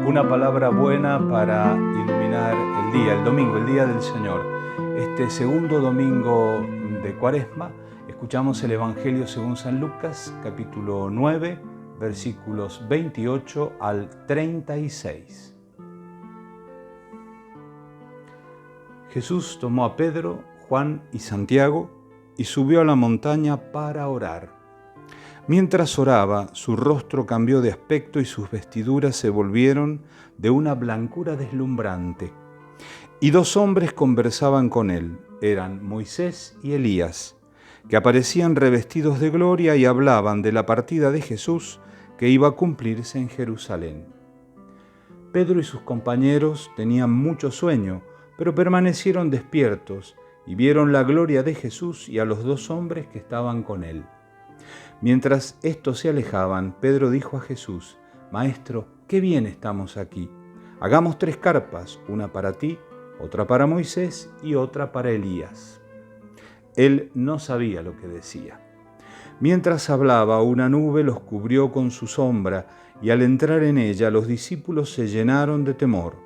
una palabra buena para iluminar el día, el domingo, el día del Señor. Este segundo domingo de Cuaresma escuchamos el Evangelio según San Lucas, capítulo 9, versículos 28 al 36. Jesús tomó a Pedro, Juan y Santiago y subió a la montaña para orar. Mientras oraba, su rostro cambió de aspecto y sus vestiduras se volvieron de una blancura deslumbrante. Y dos hombres conversaban con él, eran Moisés y Elías, que aparecían revestidos de gloria y hablaban de la partida de Jesús que iba a cumplirse en Jerusalén. Pedro y sus compañeros tenían mucho sueño, pero permanecieron despiertos y vieron la gloria de Jesús y a los dos hombres que estaban con él. Mientras estos se alejaban, Pedro dijo a Jesús: «Maestro, qué bien estamos aquí. Hagamos 3 carpas, una para ti, otra para Moisés y otra para Elías». Él no sabía lo que decía. Mientras hablaba, una nube los cubrió con su sombra, y al entrar en ella, los discípulos se llenaron de temor.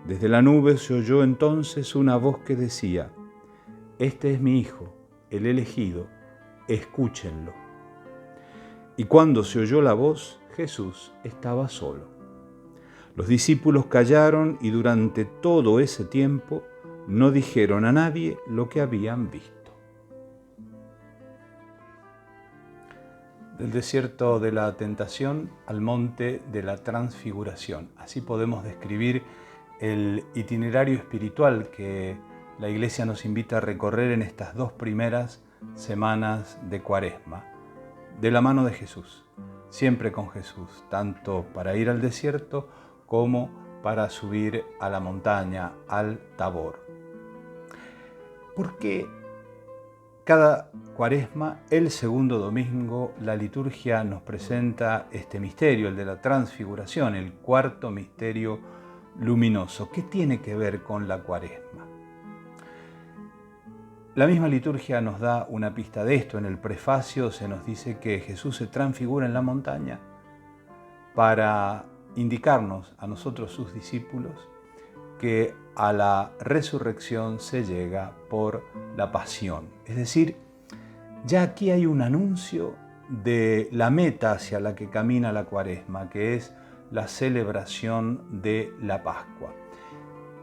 Desde la nube se oyó entonces una voz que decía: «Este es mi Hijo, el elegido, escúchenlo». Y cuando se oyó la voz, Jesús estaba solo. Los discípulos callaron y durante todo ese tiempo no dijeron a nadie lo que habían visto. Del desierto de la tentación al monte de la transfiguración. Así podemos describir el itinerario espiritual que la Iglesia nos invita a recorrer en estas 2 primeras semanas de Cuaresma. De la mano de Jesús, siempre con Jesús, tanto para ir al desierto como para subir a la montaña, al Tabor. Porque cada Cuaresma, el segundo domingo, la liturgia nos presenta este misterio, el de la transfiguración, el 4º misterio luminoso. ¿Qué tiene que ver con la Cuaresma? La misma liturgia nos da una pista de esto. En el prefacio se nos dice que Jesús se transfigura en la montaña para indicarnos a nosotros, sus discípulos, que a la resurrección se llega por la pasión. Es decir, ya aquí hay un anuncio de la meta hacia la que camina la Cuaresma, que es la celebración de la Pascua.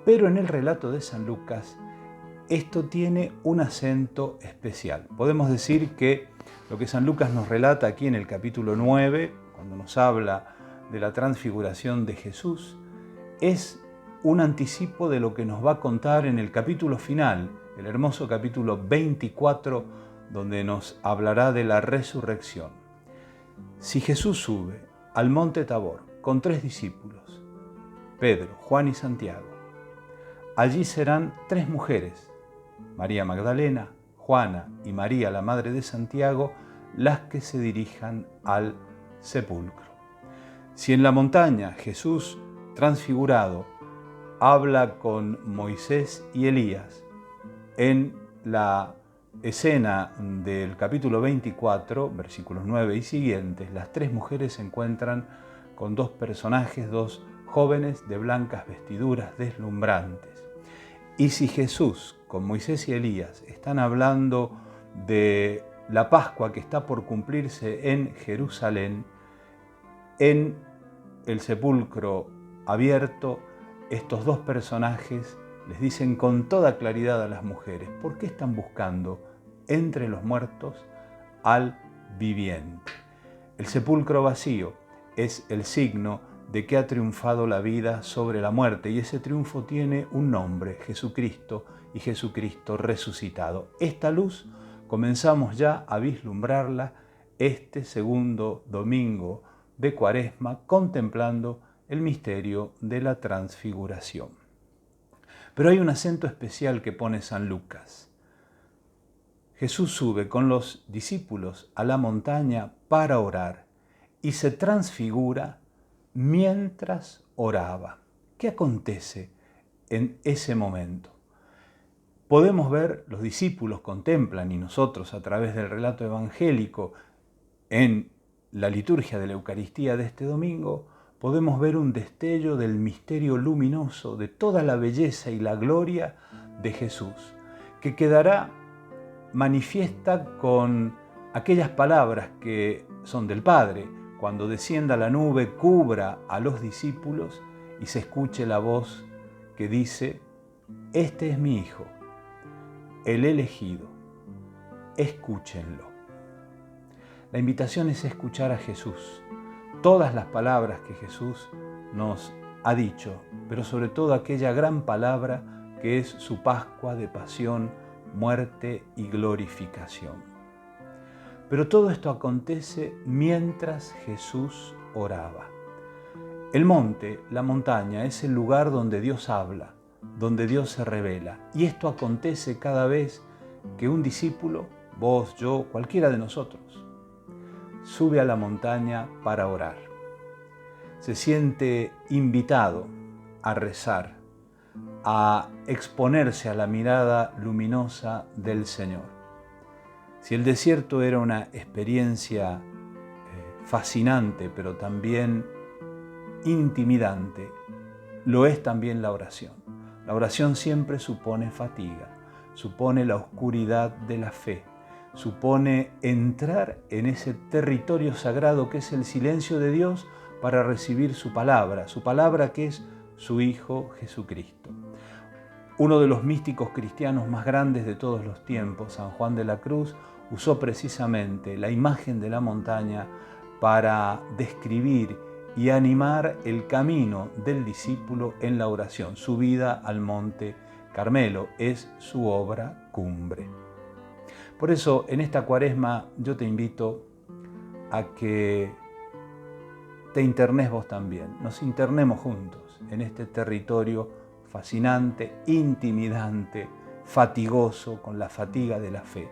Pero en el relato de San Lucas, esto tiene un acento especial. Podemos decir que lo que San Lucas nos relata aquí en el capítulo 9, cuando nos habla de la transfiguración de Jesús, es un anticipo de lo que nos va a contar en el capítulo final, el hermoso capítulo 24, donde nos hablará de la resurrección. Si Jesús sube al monte Tabor con 3 discípulos, Pedro, Juan y Santiago, allí serán 3 mujeres, María Magdalena, Juana y María, la madre de Santiago, las que se dirijan al sepulcro. Si en la montaña Jesús, transfigurado, habla con Moisés y Elías, en la escena del capítulo 24, versículos 9 y siguientes, las 3 mujeres se encuentran con 2 personajes, 2 jóvenes de blancas vestiduras deslumbrantes. Y si Jesús, con Moisés y Elías, están hablando de la Pascua que está por cumplirse en Jerusalén, en el sepulcro abierto, estos 2 personajes les dicen con toda claridad a las mujeres: ¿por qué están buscando entre los muertos al viviente? El sepulcro vacío es el signo de que ha triunfado la vida sobre la muerte, y ese triunfo tiene un nombre: Jesucristo, y Jesucristo resucitado. Esta luz comenzamos ya a vislumbrarla este segundo domingo de Cuaresma, contemplando el misterio de la transfiguración. Pero hay un acento especial que pone San Lucas. Jesús sube con los discípulos a la montaña para orar y se transfigura mientras oraba. ¿Qué acontece en ese momento? Podemos ver, los discípulos contemplan, y nosotros a través del relato evangélico en la liturgia de la Eucaristía de este domingo, podemos ver un destello del misterio luminoso de toda la belleza y la gloria de Jesús, que quedará manifiesta con aquellas palabras que son del Padre, cuando descienda la nube, cubra a los discípulos y se escuche la voz que dice: este es mi Hijo, el elegido, escúchenlo. La invitación es escuchar a Jesús, todas las palabras que Jesús nos ha dicho, pero sobre todo aquella gran palabra que es su Pascua de pasión, muerte y glorificación. Pero todo esto acontece mientras Jesús oraba. El monte, la montaña, es el lugar donde Dios habla, donde Dios se revela. Y esto acontece cada vez que un discípulo, vos, yo, cualquiera de nosotros, sube a la montaña para orar. Se siente invitado a rezar, a exponerse a la mirada luminosa del Señor. Si el desierto era una experiencia fascinante, pero también intimidante, lo es también la oración. La oración siempre supone fatiga, supone la oscuridad de la fe, supone entrar en ese territorio sagrado que es el silencio de Dios para recibir su palabra que es su Hijo Jesucristo. Uno de los místicos cristianos más grandes de todos los tiempos, San Juan de la Cruz, usó precisamente la imagen de la montaña para describir y animar el camino del discípulo en la oración. Su vida al monte Carmelo es su obra cumbre. Por eso, en esta Cuaresma, yo te invito a que te internes vos también. Nos internemos juntos en este territorio fascinante, intimidante, fatigoso, con la fatiga de la fe,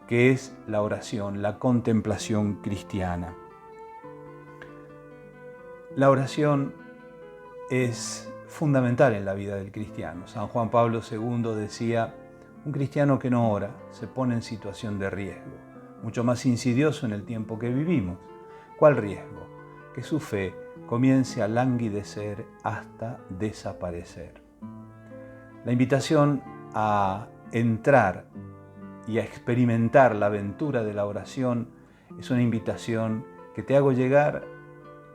que es la oración, la contemplación cristiana. La oración es fundamental en la vida del cristiano. San Juan Pablo II decía: un cristiano que no ora se pone en situación de riesgo, mucho más insidioso en el tiempo que vivimos. ¿Cuál riesgo? Que su fe comience a languidecer hasta desaparecer. La invitación a entrar y a experimentar la aventura de la oración es una invitación que te hago llegar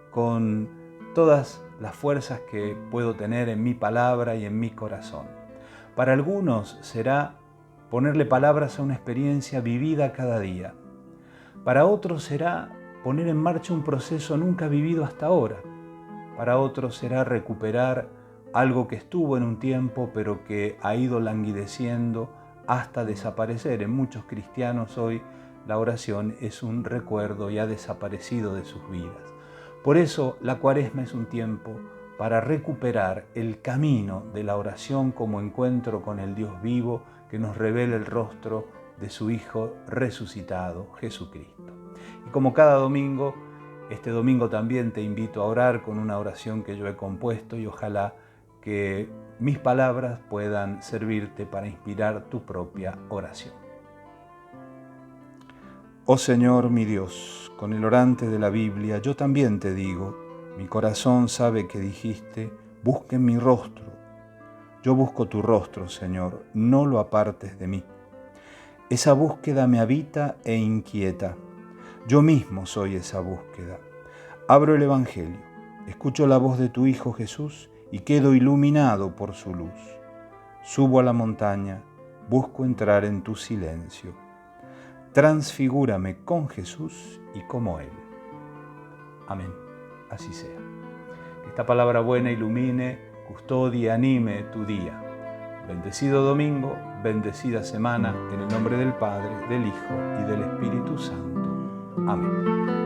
con todas las fuerzas que puedo tener en mi palabra y en mi corazón. Para algunos será ponerle palabras a una experiencia vivida cada día. Para otros será poner en marcha un proceso nunca vivido hasta ahora. Para otros será recuperar algo que estuvo en un tiempo pero que ha ido languideciendo hasta desaparecer. En muchos cristianos hoy la oración es un recuerdo y ha desaparecido de sus vidas. Por eso la Cuaresma es un tiempo para recuperar el camino de la oración como encuentro con el Dios vivo que nos revela el rostro de su Hijo resucitado, Jesucristo. Y como cada domingo, este domingo también te invito a orar con una oración que yo he compuesto y ojalá que mis palabras puedan servirte para inspirar tu propia oración. Oh Señor mi Dios, con el orante de la Biblia yo también te digo, mi corazón sabe que dijiste: busquen mi rostro. Yo busco tu rostro, Señor, no lo apartes de mí. Esa búsqueda me habita e inquieta. Yo mismo soy esa búsqueda. Abro el Evangelio, escucho la voz de tu Hijo Jesús y quedo iluminado por su luz. Subo a la montaña, busco entrar en tu silencio. Transfigúrame con Jesús y como Él. Amén. Así sea. Que esta palabra buena ilumine, custodie, anime tu día. Bendecido domingo, bendecida semana, en el nombre del Padre, del Hijo y del Espíritu Santo. Amén.